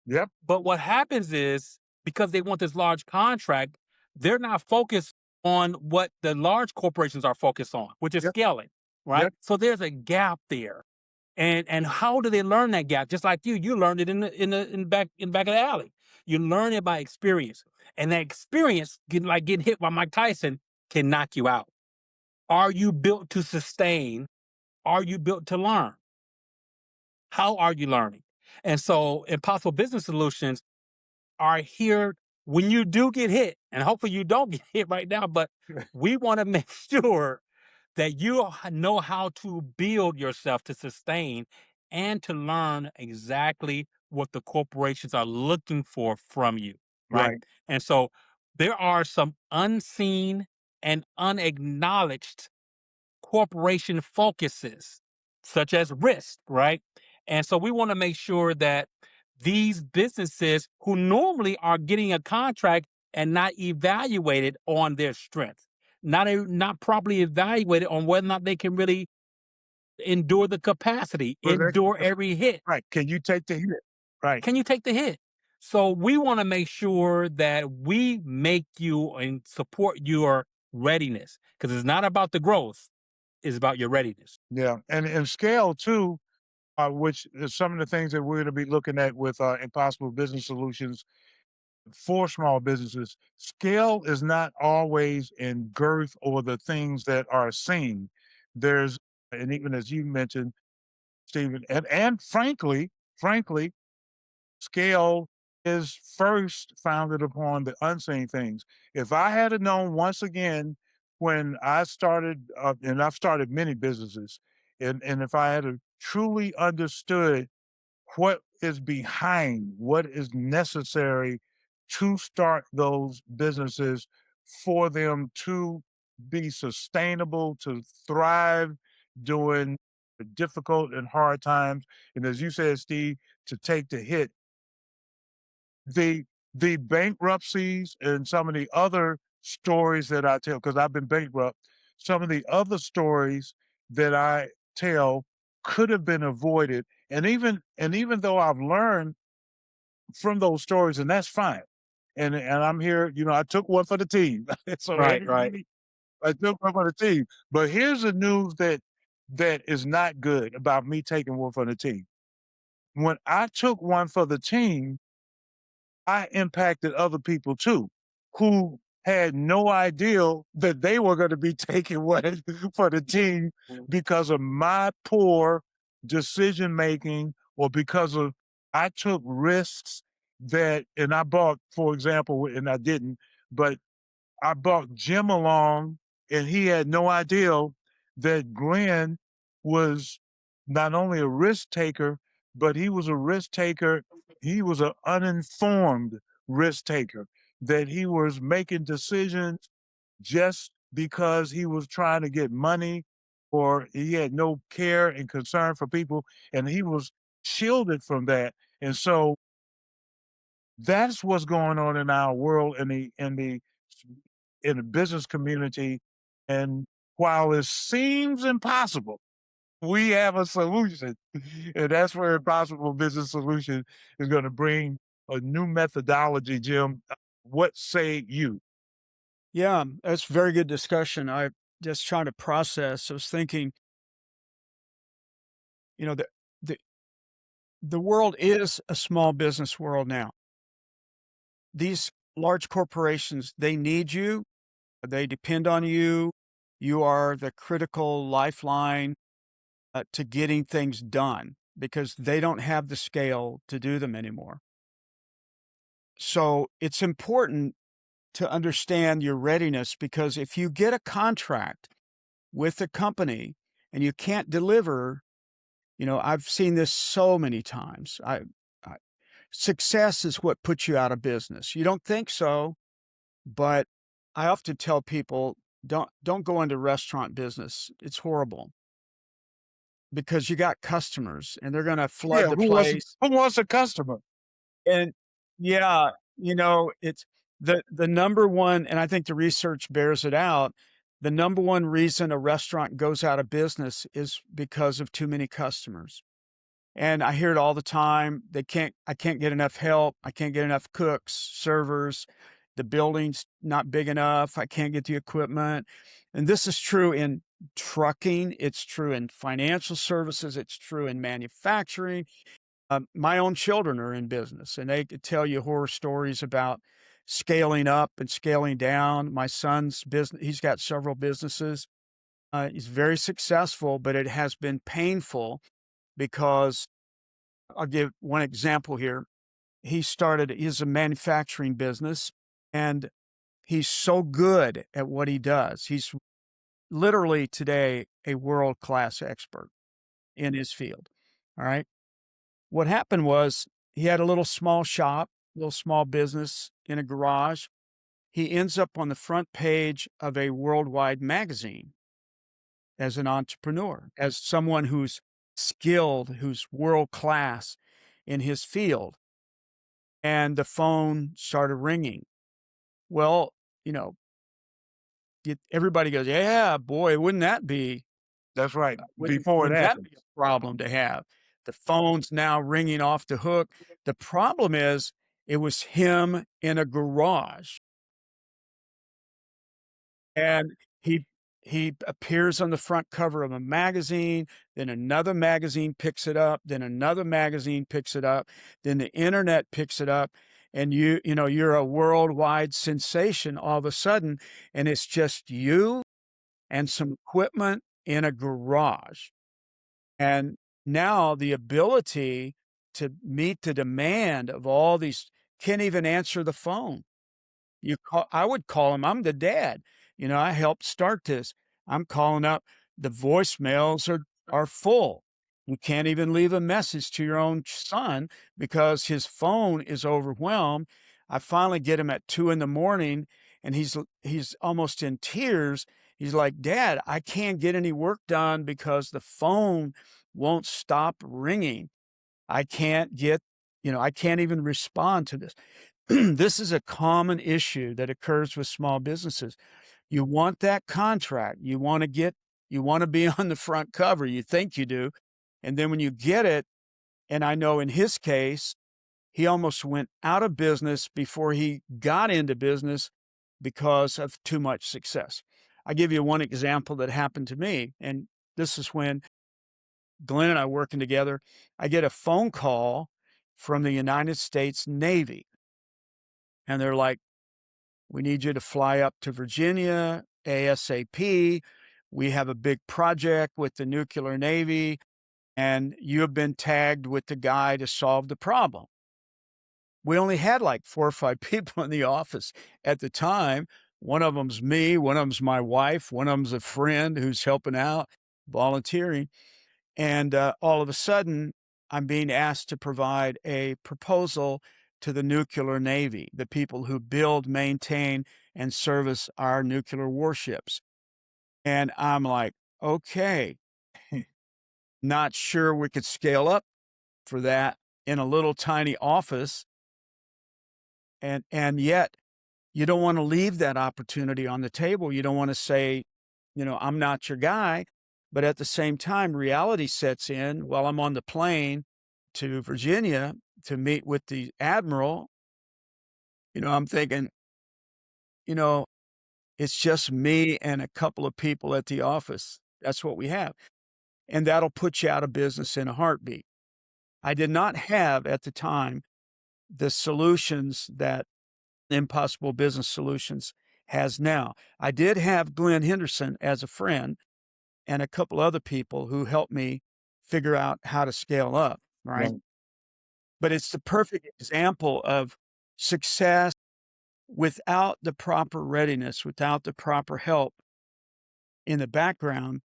[SPEAKER 1] Yep.
[SPEAKER 2] But what happens is, because they want this large contract, they're not focused on what the large corporations are focused on, which is
[SPEAKER 1] Yep.
[SPEAKER 2] scaling, right?
[SPEAKER 1] Yep.
[SPEAKER 2] So there's a gap there. And how do they learn that gap? Just like you learned it in the back of the alley. You learn it by experience. And that experience, getting hit by Mike Tyson, can knock you out. Are you built to sustain? Are you built to learn? How are you learning? And so Impossible Business Solutions are here when you do get hit, and hopefully you don't get hit right now, but we want to make sure that you know how to build yourself to sustain and to learn exactly what the corporations are looking for from you, right?
[SPEAKER 1] Right.
[SPEAKER 2] And so there are some unseen and unacknowledged corporation focuses, such as risk, right? And so we want to make sure that these businesses who normally are getting a contract and not evaluated on their strength, not properly evaluated on whether or not they can really endure the capacity,
[SPEAKER 1] Well,
[SPEAKER 2] endure every hit.
[SPEAKER 1] right. Can you take the hit? Right.
[SPEAKER 2] Can you take the hit? So we want to make sure that we make you and support your readiness, because it's not about the growth, it's about your readiness.
[SPEAKER 1] Yeah. And scale too, which is some of the things that we're going to be looking at with Impossible Business Solutions for small businesses. Scale is not always in girth or the things that are seen. There's, and even as you mentioned, Stephen, and frankly, scale is first founded upon the unseen things. If I had have known once again when I started, and I've started many businesses, and if I had have truly understood what is behind, what is necessary to start those businesses for them to be sustainable, to thrive during difficult and hard times. And as you said, Steve, to take the hit, the the bankruptcies and some of the other stories that I tell, because I've been bankrupt, some of the other stories that I tell could have been avoided. And even though I've learned from those stories, and that's fine. And I'm here, I took one for the team. So
[SPEAKER 2] Right, right.
[SPEAKER 1] everybody, I took one for the team. But here's the news that is not good about me taking one for the team. When I took one for the team, I impacted other people too, who had no idea that they were going to be taking one for the team because of my poor decision making, or because of I took risks and I bought, for example, and I didn't, but I brought Jim along, and he had no idea that Glenn was not only a risk taker, but he was a risk taker. He was an uninformed risk taker, that he was making decisions just because he was trying to get money, or he had no care and concern for people, and he was shielded from that. And so that's what's going on in our world, in the business community. And while it seems impossible, we have a solution. And that's where Impossible Business Solution is going to bring a new methodology. Jim, what say you?
[SPEAKER 3] Yeah, that's very good discussion. I just trying to process. I was thinking, you know, the the world is a small business world now. These large corporations, they need you, they depend on you. You are the critical lifeline to getting things done because they don't have the scale to do them anymore. So it's important to understand your readiness, because if you get a contract with a company and you can't deliver, I've seen this so many times. I success is what puts you out of business. You don't think so, but I often tell people, don't go into restaurant business. It's horrible because you got customers and they're going to
[SPEAKER 1] Yeah,
[SPEAKER 3] flood the place.
[SPEAKER 1] who wants a customer?
[SPEAKER 3] And yeah, it's the number one, and I think the research bears it out. The number one reason a restaurant goes out of business is because of too many customers. And I hear it all the time. I can't get enough help. I can't get enough cooks, servers. The building's not big enough. I can't get the equipment. And this is true in trucking. It's true in financial services. It's true in manufacturing. My own children are in business, and they could tell you horror stories about scaling up and scaling down. My son's business, he's got several businesses. He's very successful, but it has been painful because I'll give one example here. He's a manufacturing business, and he's so good at what he does. He's literally today a world-class expert in his field. All right. What happened was he had a little small shop, little small business in a garage. He ends up on the front page of a worldwide magazine as an entrepreneur, as someone who's skilled, who's world class in his field. And the phone started ringing. Well, you know, everybody goes, yeah, boy, wouldn't that be
[SPEAKER 1] That's right.
[SPEAKER 3] Wouldn't
[SPEAKER 1] Before it
[SPEAKER 3] wouldn't that
[SPEAKER 1] happens.
[SPEAKER 3] be a problem to have? The phone's now ringing off the hook. The problem is it was him in a garage, and he he appears on the front cover of a magazine, then another magazine picks it up, then another magazine picks it up, then the internet picks it up, and you're a worldwide sensation all of a sudden, and it's just you and some equipment in a garage. And now the ability to meet the demand of all these can't even answer the phone. I would call him. I'm the dad. I helped start this. I'm calling up. The voicemails are full. You can't even leave a message to your own son because his phone is overwhelmed. I finally get him at 2 a.m, and he's almost in tears. He's like, Dad, I can't get any work done because the phone won't stop ringing. I can't get, I can't even respond to this. This is a common issue that occurs with small businesses. You want that contract. You want to be on the front cover. You think you do. And then when you get it, and I know in his case, he almost went out of business before he got into business because of too much success. I give you one example that happened to me. And this is when Glenn and I working together. I get a phone call from the United States Navy. And they're like, we need you to fly up to Virginia ASAP. We have a big project with the nuclear Navy, and you have been tagged with the guy to solve the problem. We only had like 4 or 5 people in the office at the time. One of them's me, one of them's my wife, one of them's a friend who's helping out, volunteering. And all of a sudden, I'm being asked to provide a proposal to the nuclear navy, the people who build, maintain, and service our nuclear warships. And I'm like, okay, not sure we could scale up for that in a little tiny office. And yet you don't want to leave that opportunity on the table. You don't want to say, I'm not your guy. But at the same time, reality sets in while I'm on the plane to Virginia to meet with the admiral. I'm thinking, you know, it's just me and a couple of people at the office. That's what we have. And that'll put you out of business in a heartbeat. I did not have at the time the solutions that Impossible Business Solutions has now. I did have Glenn Henderson as a friend and a couple other people who helped me figure out how to scale up, right?
[SPEAKER 1] Right.
[SPEAKER 3] But it's the perfect example of success without the proper readiness, without the proper help in the background.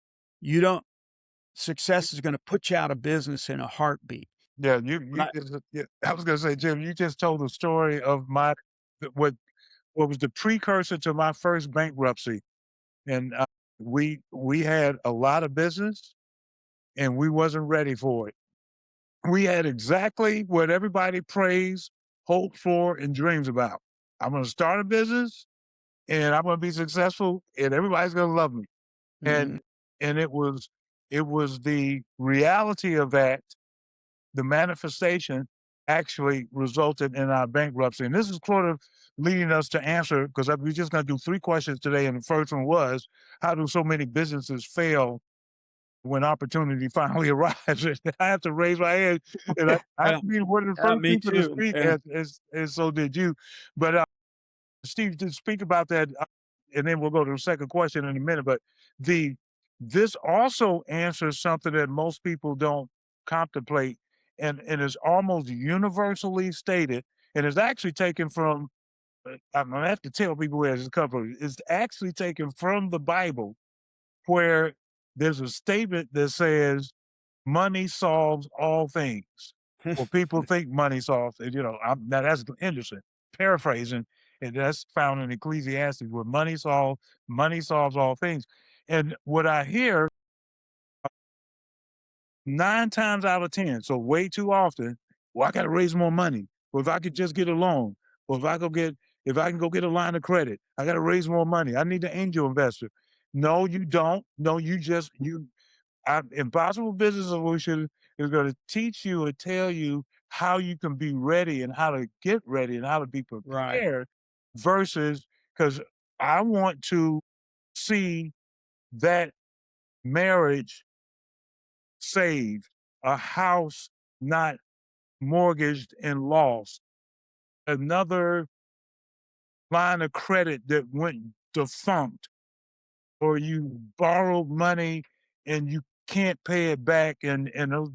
[SPEAKER 3] Success is going to put you out of business in a heartbeat.
[SPEAKER 1] Yeah, you
[SPEAKER 3] Right.
[SPEAKER 1] just yeah, I was gonna say, Jim, you just told the story of my what was the precursor to my first bankruptcy, and we had a lot of business, and we wasn't ready for it. We had exactly what everybody prays, hope for, and dreams about. I'm gonna start a business, and I'm gonna be successful, and everybody's gonna love me.
[SPEAKER 3] Mm,
[SPEAKER 1] And it was the reality of that, the manifestation actually resulted in our bankruptcy. And this is sort of leading us to answer, because we're just going to do 3 questions today. And the first one was, how do so many businesses fail when opportunity finally arrives? And I have to raise my hand, and I have
[SPEAKER 3] yeah,
[SPEAKER 1] to be one of the
[SPEAKER 3] yeah,
[SPEAKER 1] first
[SPEAKER 3] me
[SPEAKER 1] people to
[SPEAKER 3] too.
[SPEAKER 1] speak,
[SPEAKER 3] Yeah.
[SPEAKER 1] as so did you. But Steve, to speak about that, and then we'll go to the second question in a minute. But the this also answers something that most people don't contemplate, and is almost universally stated, and is actually taken from. I'm gonna have to tell people where it's come from. It's actually taken from the Bible, where there's a statement that says, "Money solves all things." Well, people think money solves, and now that's Henderson paraphrasing, and that's found in Ecclesiastes, where money solves all things. And what I hear 9 times out of 10, so way too often, well, I got to raise more money. Well, if I could just get a loan, or if I can go get a line of credit, I got to raise more money. I need an angel investor. No, you don't. No, Impossible Business Solution is going to teach you and tell you how you can be ready and how to get ready and how to be
[SPEAKER 3] Right.
[SPEAKER 1] prepared versus, because I want to see that marriage saved, a house not mortgaged and lost, another line of credit that went defunct, or you borrowed money and you can't pay it back, and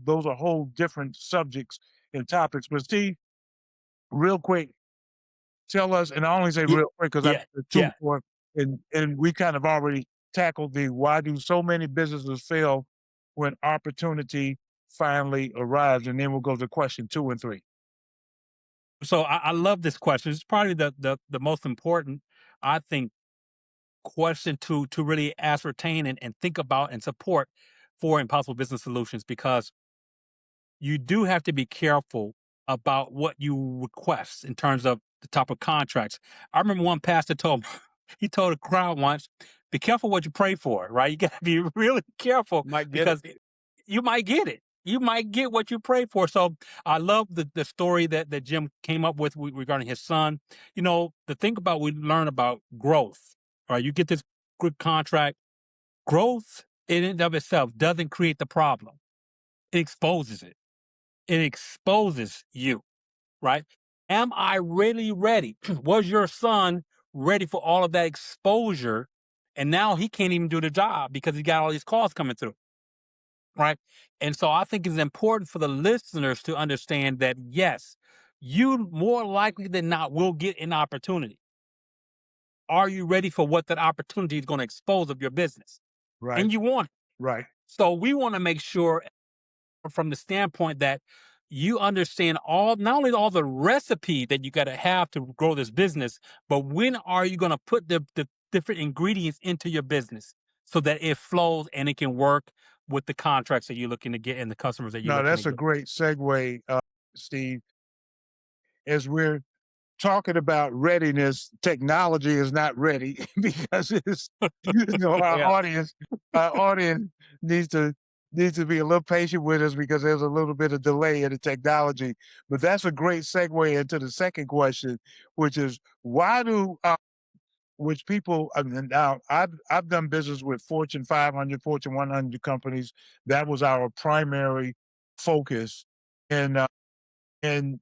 [SPEAKER 1] those are whole different subjects and topics. But Steve, real quick, tell us, and I only say
[SPEAKER 2] Ye-
[SPEAKER 1] real quick because I'm
[SPEAKER 2] Yeah,
[SPEAKER 1] the two
[SPEAKER 2] yeah.
[SPEAKER 1] for, and we kind of already tackled the why do so many businesses fail when opportunity finally arrives, and then we'll go to question 2 and 3.
[SPEAKER 2] So I love this question. It's probably the most important, I think, question to really ascertain and think about and support for Impossible Business Solutions, because you do have to be careful about what you request in terms of the type of contracts. I remember one pastor told he told a crowd once, "Be careful what you pray for." Right? You got to be really careful,
[SPEAKER 3] Might get it.
[SPEAKER 2] because you might get it. You might get what you pray for. So I love the story that Jim came up with regarding his son. The thing about we learn about growth. Right? You get this good contract. Growth in and of itself doesn't create the problem. It exposes it. It exposes you, right? Am I really ready? Was your son ready for all of that exposure? And now he can't even do the job because he got all these calls coming through, right? And so I think it's important for the listeners to understand that, yes, you more likely than not will get an opportunity. are you ready for what that opportunity is going to expose of your business?
[SPEAKER 1] Right.
[SPEAKER 2] And you want it.
[SPEAKER 1] Right.
[SPEAKER 2] So we want to make sure from the standpoint that you understand all, not only all the recipe that you got to have to grow this business, but when are you going to put the different ingredients into your business so that it flows and it can work with the contracts that you're looking to get and the customers that you're
[SPEAKER 1] No,
[SPEAKER 2] looking to
[SPEAKER 1] that's a
[SPEAKER 2] get.
[SPEAKER 1] great segue, Steve. As we're talking about readiness, technology is not ready because it's,
[SPEAKER 2] Yeah.
[SPEAKER 1] our audience needs to be a little patient with us because there's a little bit of delay in the technology. But that's a great segue into the second question, which is why do which people now I've done business with Fortune 500, Fortune 100 companies. That was our primary focus, and and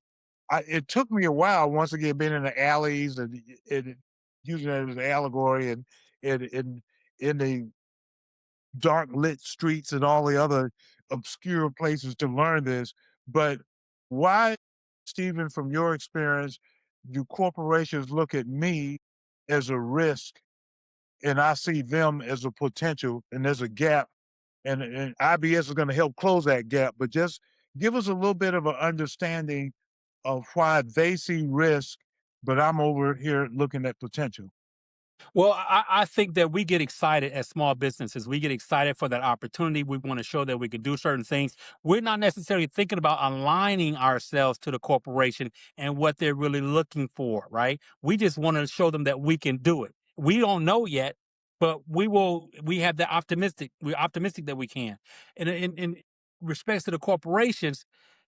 [SPEAKER 1] it took me a while, once again, being in the alleys and using it as an allegory and in the dark lit streets and all the other obscure places to learn this. But why, Stephen, from your experience, do corporations look at me as a risk and I see them as a potential and there's a gap and IBS is going to help close that gap, but just give us a little bit of an understanding of why they see risk, but I'm over here looking at potential.
[SPEAKER 2] Well, I think that we get excited as small businesses. We get excited for that opportunity. We want to show that we can do certain things. We're not necessarily thinking about aligning ourselves to the corporation and what they're really looking for, right? We just want to show them that we can do it. We don't know yet, but we will. We have the optimistic. We're optimistic that we can. And in respects to the corporations,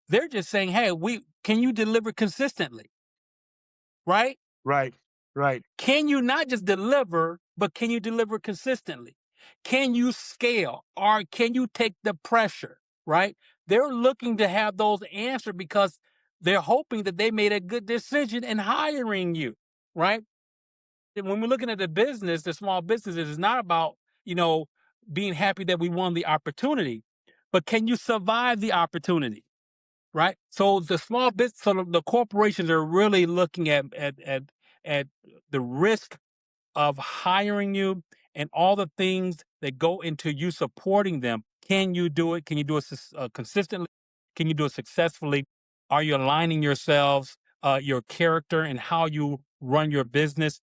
[SPEAKER 2] they're just saying, "Hey, we can you deliver consistently, right?
[SPEAKER 1] Right, right,
[SPEAKER 2] Can you not just deliver, but can you deliver consistently? Can you scale or can you take the pressure, right? They're looking to have those answered because they're hoping that they made a good decision in hiring you, right? And when we're looking at the business, the small businesses, it's not about, you know, being happy that we won the opportunity, but can you survive the opportunity? Right. So the small business, so the corporations are really looking at the risk of hiring you and all the things that go into you supporting them. Can you do it? Can you do it consistently? Can you do it successfully? Are you aligning yourselves, your character, and how you run your business?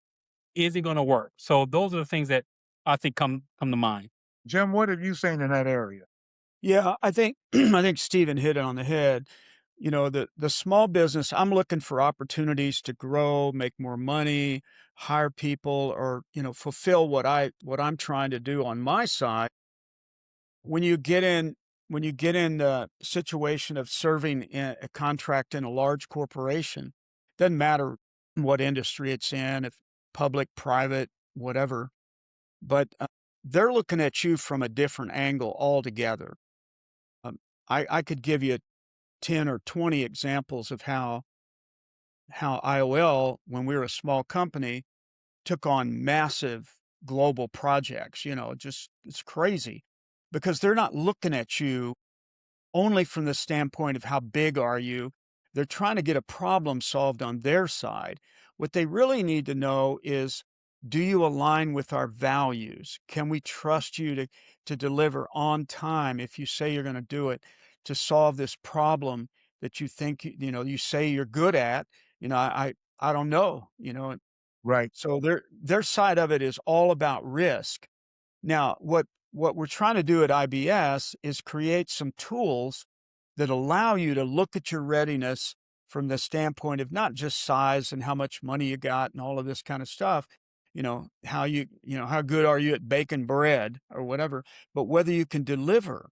[SPEAKER 2] Is it going to work? So those are the things that I think come to mind.
[SPEAKER 1] Jim, what have you seen in that area?
[SPEAKER 3] Yeah, I think I think Stephen hit it on the head. You know, the small business, I'm looking for opportunities to grow, make more money, hire people, or, fulfill what I'm trying to do on my side. When you get in when you get in the situation of serving a contract in a large corporation, doesn't matter what industry it's in, if public, private, whatever, but they're looking at you from a different angle altogether. Um, I could give you 10 or 20 examples of how IOL, when we were a small company, took on massive global projects. Just it's crazy because they're not looking at you only from the standpoint of how big are you. They're trying to get a problem solved on their side. What they really need to know is, do you align with our values? Can we trust you to deliver on time if you say you're going to do it, to solve this problem that you think you say you're good at? I don't know.
[SPEAKER 1] Right,
[SPEAKER 3] So their side of it is all about risk. Now, what we're trying to do at IBS is create some tools that allow you to look at your readiness from the standpoint of not just size and how much money you got and all of this kind of stuff, how good are you at baking bread or whatever, but whether you can deliver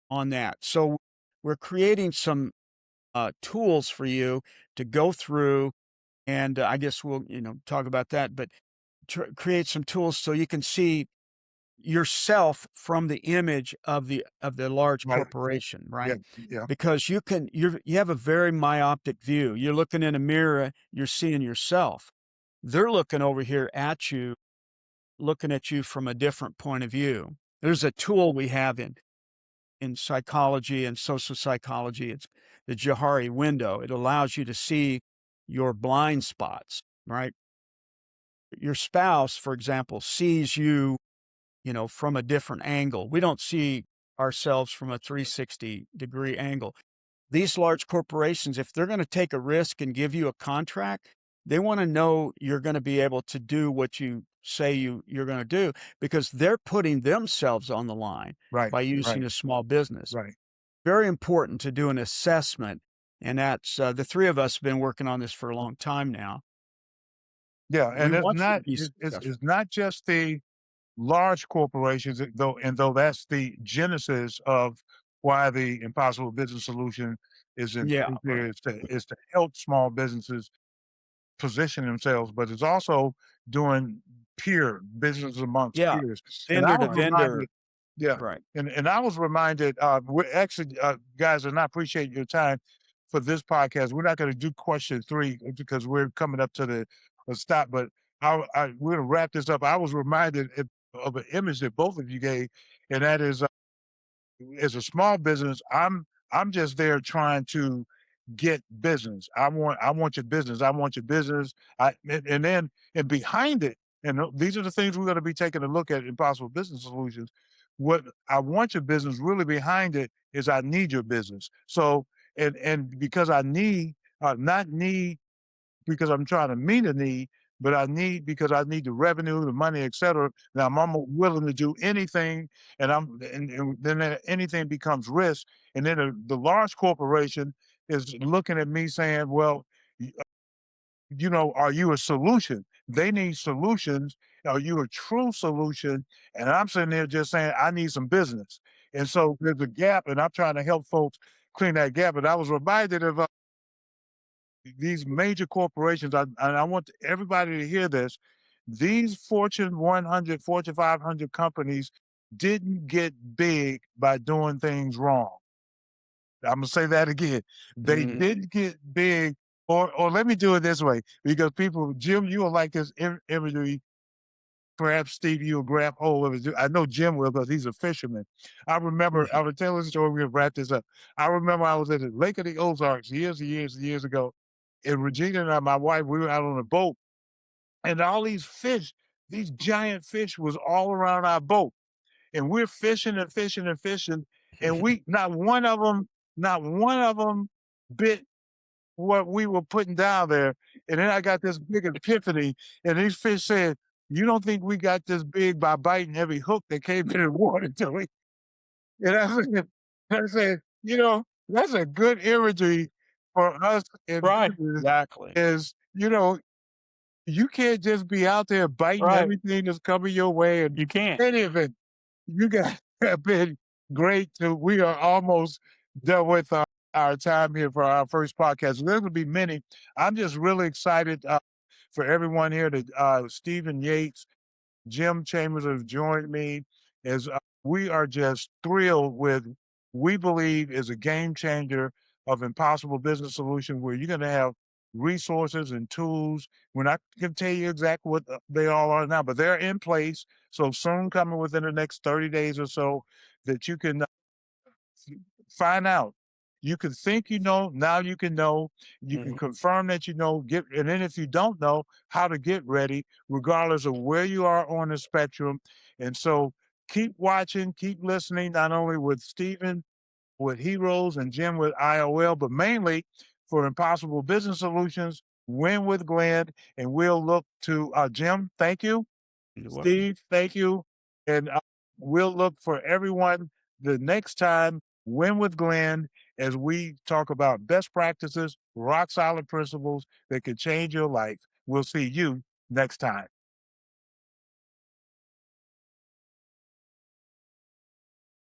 [SPEAKER 3] on that. So we're creating some tools for you to go through, and I guess we'll talk about that, but create some tools so you can see yourself from the image of the large
[SPEAKER 1] right.
[SPEAKER 3] corporation,
[SPEAKER 1] Yeah,
[SPEAKER 3] right?
[SPEAKER 1] yeah.
[SPEAKER 3] Because you have a very myopic view. You're looking in a mirror, you're seeing yourself. They're looking over here at you, looking at you from a different point of view. There's a tool we have in psychology and social psychology. It's the Johari window. It allows you to see your blind spots, right? your spouse, for example, sees you, you know, from a different angle. We don't see ourselves from a 360-degree angle. These large corporations, if they're going to take a risk and give you a contract, they want to know you're going to be able to do what you say you're going to do, because they're putting themselves on the line
[SPEAKER 1] Right.
[SPEAKER 3] by using
[SPEAKER 1] Right.
[SPEAKER 3] a small business.
[SPEAKER 1] Right.
[SPEAKER 3] Very important to do an assessment. And that's the three of us have been working on this for a long time now.
[SPEAKER 1] Yeah.
[SPEAKER 3] We
[SPEAKER 1] And
[SPEAKER 3] want you to be successful.
[SPEAKER 1] it's not just the large corporations, though that's the genesis of why the Impossible Business Solution is in
[SPEAKER 3] Yeah, right.
[SPEAKER 1] there is to help small businesses position themselves, but it's also doing peer business amongst
[SPEAKER 3] Yeah,
[SPEAKER 1] peers. And I
[SPEAKER 3] vendor to
[SPEAKER 1] was
[SPEAKER 3] vendor.
[SPEAKER 1] reminded, yeah,
[SPEAKER 3] Right.
[SPEAKER 1] and I was reminded, we're actually, guys, and I appreciate your time for this podcast. We're not going to do question 3 because we're coming up to the stop, but we're going to wrap this up. I was reminded of an image that both of you gave, and that is, as a small business, I'm just there trying to get business. I want your business. I want your business. And then and behind it, and these are the things we're going to be taking a look at in Possible Business Solutions. What I want your business, really behind it, is I need your business. So and because I need, not need because I'm trying to meet a need, but I need because I need the revenue, the money, et cetera. Now I'm willing to do anything, and then anything becomes risk. And then the large corporation is looking at me saying, "Well, you know, are you a solution? They need solutions. Are you a true solution?" And I'm sitting there just saying, "I need some business." And so there's a gap, and I'm trying to help folks clean that gap. And I was reminded of these major corporations, and I want everybody to hear this. These Fortune 100, Fortune 500 companies didn't get big by doing things wrong. I'm gonna say that again. They
[SPEAKER 3] Mhm.
[SPEAKER 1] didn't get big, or let me do it this way, because people, Jim, you will like this imagery. Perhaps Steve, you'll grab hold of it. I know Jim will because he's a fisherman. I remember, I would tell this story, we're gonna wrap this up. I remember I was at the Lake of the Ozarks years and years and years ago. And Regina and my wife, we were out on a boat, and all these fish, these giant fish was all around our boat. And we're fishing and fishing and fishing. And we, not one of them bit what we were putting down there. And then I got this big epiphany, and these fish said, "You don't think we got this big by biting every hook that came in the water to we?" And I said, you know, that's a good imagery for us in
[SPEAKER 2] Right.
[SPEAKER 1] business
[SPEAKER 3] Exactly.
[SPEAKER 1] is, you know, you can't just be out there biting
[SPEAKER 2] Right.
[SPEAKER 1] everything that's coming your way. And
[SPEAKER 2] You can't.
[SPEAKER 1] any of it, you guys have been great. We are almost done with our time here for our first podcast. There will be many. I'm just really excited for everyone here to Stephen Yates, Jim Chambers have joined me as we are just thrilled with, we believe is a game changer of Impossible Business Solution, where you're going to have resources and tools. We're not going to tell you exactly what they all are now, but they're in place. So soon, coming within the next 30 days or so, that you can find out. You can think you know, now you can know. You can
[SPEAKER 3] Mhm.
[SPEAKER 1] confirm that you know, and then if you don't know, how to get ready, regardless of where you are on the spectrum. And so keep watching, keep listening, not only with Stephen, with Heroes, and Jim with IOL, but mainly for Impossible Business Solutions, Win with Glenn. And we'll look to Jim, thank you.
[SPEAKER 3] You're welcome.
[SPEAKER 1] Steve, thank you. And we'll look for everyone the next time, Win with Glenn, as we talk about best practices, rock solid principles that could change your life. We'll see you next time.